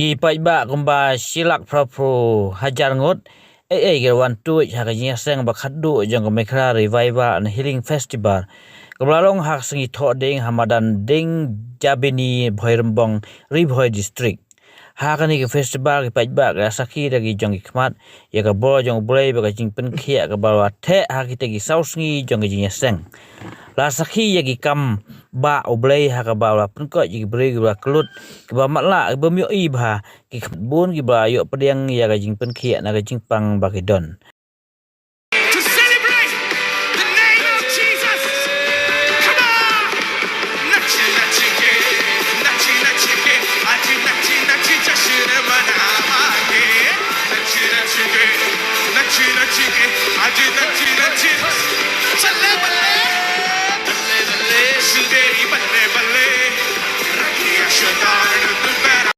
Ki Paidbah Kumba silak Mrhf Hajar Ngut wan tu Jingiaseng Khatduh Jong Revival and Healing Festival Kebelalong hak sengi thok ding Hamadan ding Jabini Bhoirembong Ribhoi District Hakani ke festival ke Paidbah ke saki dagi Jong Khmat ya ke bo Jong boleh bagi jing penkhia ke bawa the hakite gi sausngi Jong Jingiaseng la saki ya gi kam ba oblei ha ka bawa penko ji beri gi kelut ke ba matla be myo i ba ki bun gi ba yo pediang ya ga jing penkhia na ga jing pang ba ki don To celebrate the name of Jesus. Come on! Nachi nachi ke, nachi nachi ke, aji nachi nachi jashne manawage. Nachi nachi ke, nachi nachi ke, aji nachi nachi. Challe balle, balle balle, suderi balle balle. Rakhiya shaitan dubara.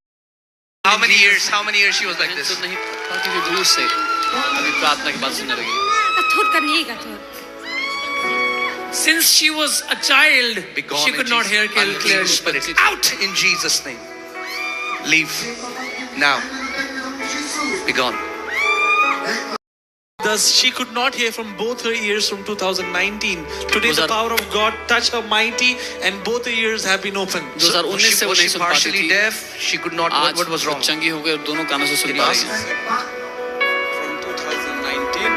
How many years she was like this? How did you do say? अभी प्रार्थना की बात सुनने लगी. Since she was a child, Be gone she in could not Jesus. hear Unclean clearly. spirit. Out in Jesus' name. Leave now. Be gone. Thus, she could not hear from both her ears from 2019. Today, the power of God touched her mighty, and both her ears have been opened. 2019 से वो Was नहीं she सुन पाती partially थी. deaf? She could not. आज What was wrong? चंगी हो गई और दोनों कानों से सुन पा रही है. From 2019,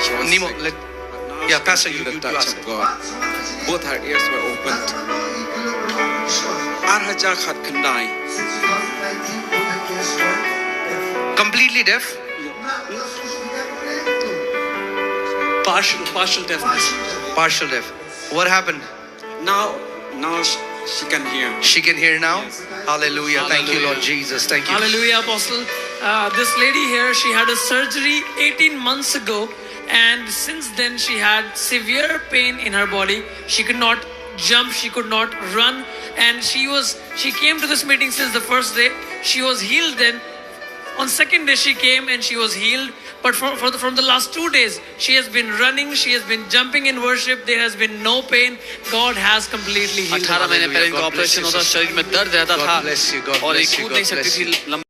she was Nemo, sick. let. But now Yeah, she Pastor, can you feel the ask touch it. of God. Both her ears were opened. Hajar khandai. Completely deaf. Partial deafness. Partial deaf. What happened? Now she can hear. She can hear now. Hallelujah. Thank you, Hallelujah. Lord Jesus. Thank you. Hallelujah, Apostle. This lady here, she had a surgery 18 months ago, and since then she had severe pain in her body. She could not jump, she could not run, and she came to this meeting since the first day. She was healed then. On second day she came and she was healed, but from the last 2 days she has been running, she has been jumping in worship. There has been no pain. God has completely healed her. 18 महीने पहले इनका operation होता, शरीर में दर्द रहता था God bless you. God और ये bless you. कूद God नहीं सकती bless you. थी.